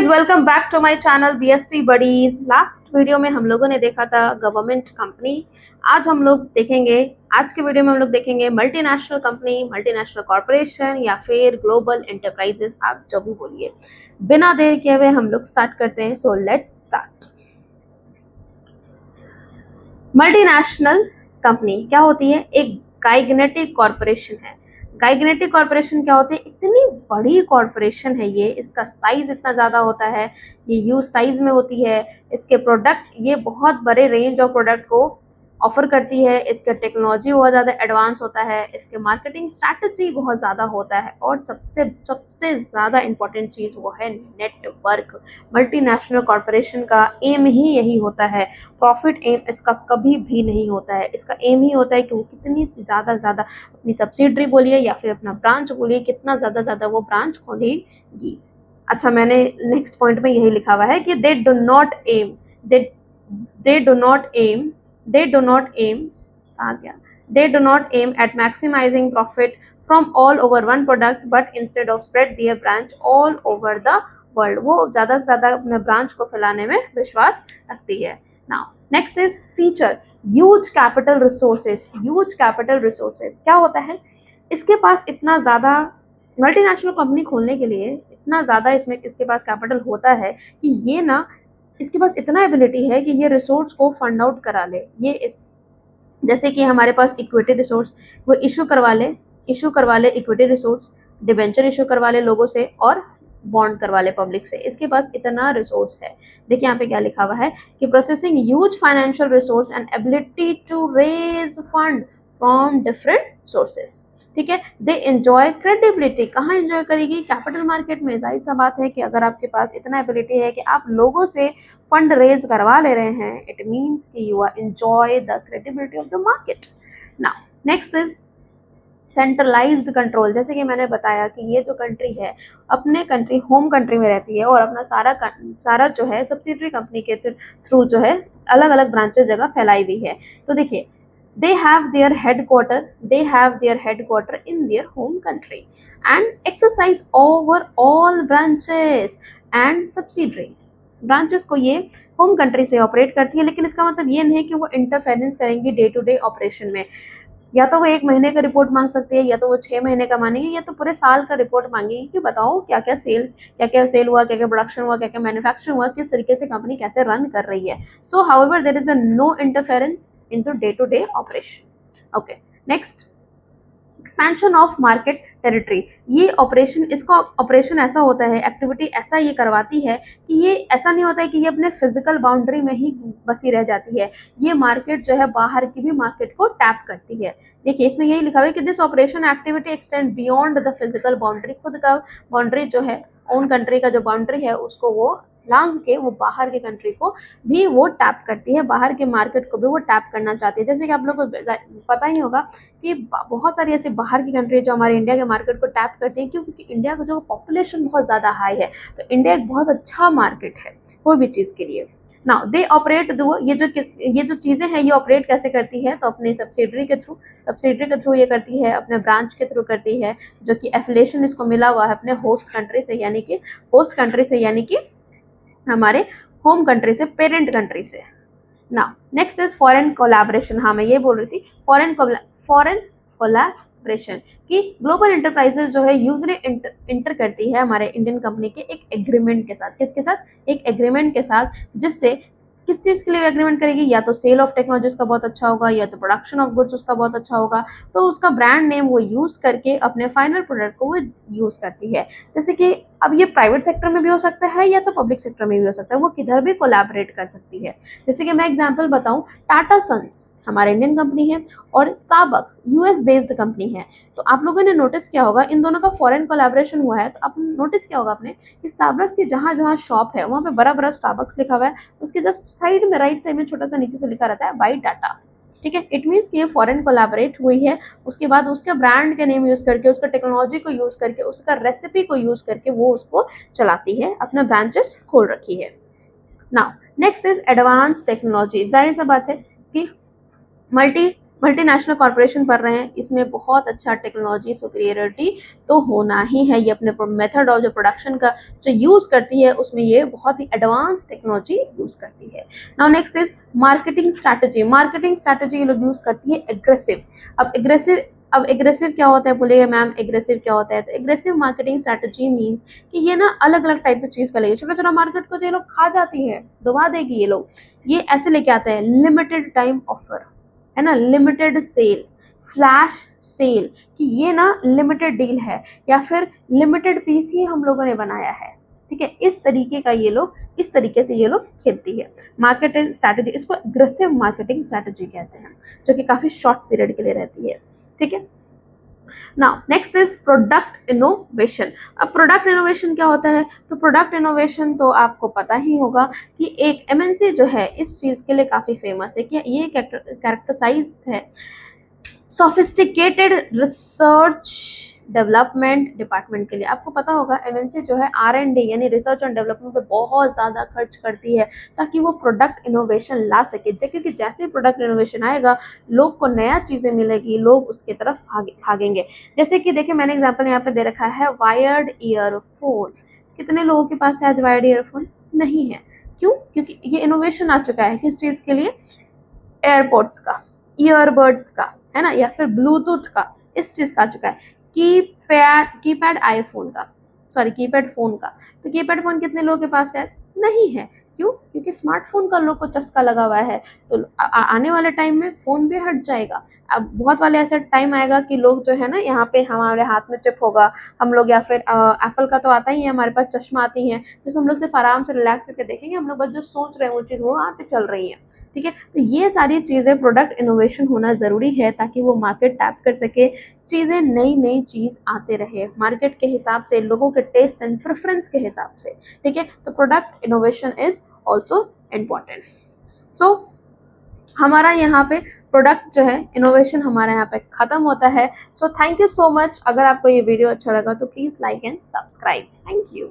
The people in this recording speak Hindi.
Guys, welcome back to my channel BST buddies. Last video में हम लोगों ने देखा था गवर्नमेंट कंपनी। आज के वीडियो में हम लोग देखेंगे मल्टीनेशनल कंपनी, मल्टीनेशनल कॉर्पोरेशन या फिर ग्लोबल एंटरप्राइजेस, आप जो भी बोलिए। बिना देर किए हुए हम लोग स्टार्ट करते हैं। So let's start. Multinational company क्या होती है? एक गाइगनेटिक कॉर्पोरेशन है। गाइगनेटिक कॉर्पोरेशन क्या होती है? इतनी बड़ी कॉर्पोरेशन है ये, इसका साइज इतना ज़्यादा होता है, ये ह्यूज साइज में होती है। इसके प्रोडक्ट, ये बहुत बड़े रेंज ऑफ प्रोडक्ट को ऑफर करती है। इसका टेक्नोलॉजी बहुत ज़्यादा एडवांस होता है, इसके मार्केटिंग स्ट्रैटेजी बहुत ज़्यादा होता है, और सबसे सबसे ज़्यादा इम्पोर्टेंट चीज़ वो है नेटवर्क। मल्टीनेशनल कॉर्पोरेशन का एम ही यही होता है। प्रॉफिट एम इसका कभी भी नहीं होता है। इसका एम ही होता है कि वो कितनी ज़्यादा अपनी सब्सिडरी बोलिए या फिर अपना ब्रांच बोलिए, कितना ज़्यादा वो ब्रांच खोलेगी। अच्छा, मैंने नेक्स्ट पॉइंट में यही लिखा हुआ है कि they do not aim at maximising profit from all over one product, but instead of spread their branch all over the world. वो ज़्यादा से ज़्यादा अपने ब्रांच को फैलाने में विश्वास रखती है। Now next is feature, huge capital resources. Huge capital resources क्या होता है? इसके पास इतना ज़्यादा, मल्टीनेशनल कंपनी खोलने के लिए इतना ज़्यादा इसके पास कैपिटल होता है कि ये ना, इसके पास इतना एबिलिटी है कि ये रिसोर्स को फंड आउट करा ले। जैसे कि हमारे पास इक्विटी रिसोर्स, वो इशू करवा ले इक्विटी रिसोर्स, डिबेंचर इशू करवा ले लोगों से, और बॉन्ड करवा ले पब्लिक से। इसके पास इतना रिसोर्स है। देखिए यहाँ पे क्या लिखा हुआ है कि processing huge financial resource and ability to raise fund from different sources. ठीक है, दे एंजॉय क्रेडिबिलिटी। कहाँ एंजॉय करेगी? कैपिटल मार्केट में। जाहिर सा बात है कि अगर आपके पास इतना एबिलिटी है कि आप लोगों से फंड रेज करवा ले रहे हैं, इट मीन्स कि you are enjoy the credibility of the market. Now next is centralised control. जैसे कि मैंने बताया कि ये जो कंट्री है अपने होम कंट्री में रहती है, और अपना सारा जो है सब्सिडरी कंपनी के थ्रू जो है अलग अलग ब्रांचेस जगह फैलाई हुई है। तो देखिए, they have their headquarter in their home country and exercise over all branches and subsidiary branches को ये होम कंट्री से ऑपरेट करती है। लेकिन इसका मतलब ये नहीं है कि वो इंटरफेरेंस करेंगी डे टू डे ऑपरेशन में। या तो वो 1 महीने का रिपोर्ट मांग सकती है, या तो वो 6 महीने का मांगेगी, या तो पूरे साल का रिपोर्ट मांगेगी कि बताओ क्या क्या सेल हुआ, क्या क्या प्रोडक्शन हुआ, क्या क्या मैन्युफैक्चरिंग हुआ, किस तरीके से कंपनी कैसे रन कर रही है। So however there is a no interference into day to day operation. Okay, next, expansion of market territory. ये इसका ऑपरेशन ऐसा होता है, एक्टिविटी ऐसा ये करवाती है कि ये ऐसा नहीं होता है कि ये अपने फिजिकल बाउंड्री में ही बसी रह जाती है। ये मार्केट जो है बाहर की भी मार्केट को टैप करती है। देखिए इसमें यही लिखा हुआ है कि this operation activity extend beyond the physical boundary. खुद का बाउंड्री जो है, ओन कंट्री का जो बाउंड्री है, उसको वो लांग के वो बाहर के कंट्री को भी वो टैप करती है, बाहर के मार्केट को भी वो टैप करना चाहती है। जैसे कि आप लोगों को पता ही होगा कि बहुत सारी ऐसी बाहर की कंट्री जो हमारे इंडिया के मार्केट को टैप करती है, क्योंकि इंडिया का जो पॉपुलेशन बहुत ज़्यादा हाई है, तो इंडिया एक बहुत अच्छा मार्केट है कोई भी चीज़ के लिए। नाउ दे ऑपरेट ये जो चीज़ें हैं, ये ऑपरेट कैसे करती है? तो अपनी सब्सिडरी के थ्रू ये करती है, अपने ब्रांच के थ्रू करती है, जो कि एफिलिएशन इसको मिला हुआ है अपने होस्ट कंट्री से, यानी कि हमारे होम कंट्री से, पेरेंट कंट्री से। ना नेक्स्ट इज फॉरेन कोलैबोरेशन। हाँ, मैं ये बोल रही थी, फॉरेन कोलैबोरेशन कि ग्लोबल एंटरप्राइजेस जो है यूजली इंटर करती है हमारे इंडियन कंपनी के एक एग्रीमेंट के साथ। किसके साथ? एक एग्रीमेंट के साथ, जिससे किस चीज़ के लिए एग्रीमेंट करेगी? या तो सेल ऑफ टेक्नोलॉजी उसका बहुत अच्छा होगा, या तो प्रोडक्शन ऑफ गुड्स उसका बहुत अच्छा होगा, तो उसका ब्रांड नेम वो यूज़ करके अपने फाइनल प्रोडक्ट को वो यूज़ करती है। जैसे कि अब ये प्राइवेट सेक्टर में भी हो सकता है, या तो पब्लिक सेक्टर में भी हो सकता है, वो किधर भी कोलैबोरेट कर सकती है। जैसे कि मैं एग्जांपल बताऊं, टाटा सन्स हमारा इंडियन कंपनी है, और स्टारबक्स US बेस्ड कंपनी है। तो आप लोगों ने नोटिस किया होगा, इन दोनों का फॉरेन कोलैबोरेशन हुआ है। तो आप नोटिस किया होगा आपने कि स्टारबक्स की जहाँ जहाँ शॉप है वहाँ पे बड़ा बड़ा स्टारबक्स लिखा हुआ है, उसके जस्ट साइड में राइट साइड में छोटा सा नीचे से लिखा रहता है बाय टाटा। ठीक है, इट मीन्स कि ये फॉरेन कोलैबोरेट हुई है, उसके बाद उसके ब्रांड के नेम यूज़ करके, उसका टेक्नोलॉजी को यूज़ करके, उसका रेसिपी को यूज़ करके वो उसको चलाती है, अपने ब्रांचेस खोल रखी है। Now next is advance technology. जाहिर सा बात है कि मल्टीनेशनल कॉर्पोरेशन पढ़ रहे हैं, इसमें बहुत अच्छा टेक्नोलॉजी सुपीरियरिटी तो होना ही है। ये अपने मेथड ऑफ जो प्रोडक्शन का जो यूज़ करती है उसमें ये बहुत ही एडवांस टेक्नोलॉजी यूज़ करती है। Now next is marketing strategy. Marketing strategy ये लोग यूज़ करती है एग्रेसिव। अब एग्रेसिव क्या होता है बोलिएगा मैम, एग्रेसिव क्या होता है? तो एग्रेसिव मार्केटिंग स्ट्रैटेजी मींस कि ये ना अलग अलग टाइप की चीज़ का लेगी, छोटा छोटा मार्केट को तो ये लोग खा जाती है, दबा देगी ये लोग। ये ऐसे लेके आते हैं लिमिटेड टाइम ऑफर, है ना, लिमिटेड सेल, फ्लैश सेल, कि ये ना लिमिटेड डील है या फिर लिमिटेड पीस ही हम लोगों ने बनाया है, ठीक है। इस तरीके का ये लोग, इस तरीके से ये लोग खेलती है मार्केटिंग स्ट्रैटेजी। इसको एग्रेसिव मार्केटिंग स्ट्रैटेजी कहते हैं, जो कि काफ़ी शॉर्ट पीरियड के लिए रहती है, ठीक है। Now next is product innovation. अब प्रोडक्ट इनोवेशन क्या होता है? तो प्रोडक्ट इनोवेशन तो आपको पता ही होगा कि एक एमएनसी जो है इस चीज़ के लिए काफ़ी फेमस है कि ये कैरेक्टराइज है सोफिस्टिकेटेड रिसर्च डेवलपमेंट डिपार्टमेंट के लिए। आपको पता होगा एमएनसी जो है R&D यानी रिसर्च एंड डेवलपमेंट पे बहुत ज़्यादा खर्च करती है ताकि वो प्रोडक्ट इनोवेशन ला सके, क्योंकि जैसे ही प्रोडक्ट इनोवेशन आएगा लोग को नया चीज़ें मिलेगी, लोग उसके तरफ भागेंगे। जैसे कि देखिए मैंने एग्जाम्पल यहाँ पे दे रखा है वायर्ड ईयरफोन। कितने लोगों के पास है आज वायर्ड ईयरफोन? नहीं है। क्यों? क्योंकि ये इनोवेशन आ चुका है किस चीज़ के लिए? एयरपोर्ट्स का, ईयरबड्स का, है ना, या फिर ब्लूटूथ का, इस चीज़ का आ चुका है। कीपैड आईफोन का, सॉरी कीपैड फ़ोन का। तो कीपैड फ़ोन कितने लोगों के पास है आज? नहीं है। क्यों? क्योंकि स्मार्टफोन का लोग को चस्का लगा हुआ है। तो आने वाले टाइम में फ़ोन भी हट जाएगा। अब बहुत वाले ऐसा टाइम आएगा कि लोग जो है ना, यहाँ पे हमारे हाथ में चिप होगा, हम लोग, या फिर एप्पल का तो आता ही है, हमारे पास चश्मा आती हैं, जिससे हम लोग सिर्फ आराम से रिलैक्स करके देखेंगे, हम लोग बस जो सोच रहे हैं वो चीज़ वो वहाँ पे चल रही है, ठीक है। तो ये सारी चीज़ें प्रोडक्ट इनोवेशन होना ज़रूरी है ताकि वो मार्केट टैप कर सके, चीज़ें नई नई चीज़ आते रहे मार्केट के हिसाब से, लोगों के टेस्ट एंड प्रेफरेंस के हिसाब से, ठीक है। तो product innovation is also important. So हमारा यहाँ पे प्रोडक्ट जो है इनोवेशन हमारा यहाँ पे ख़त्म होता है। So thank you so much. अगर आपको ये वीडियो अच्छा लगा तो please like and subscribe. Thank you.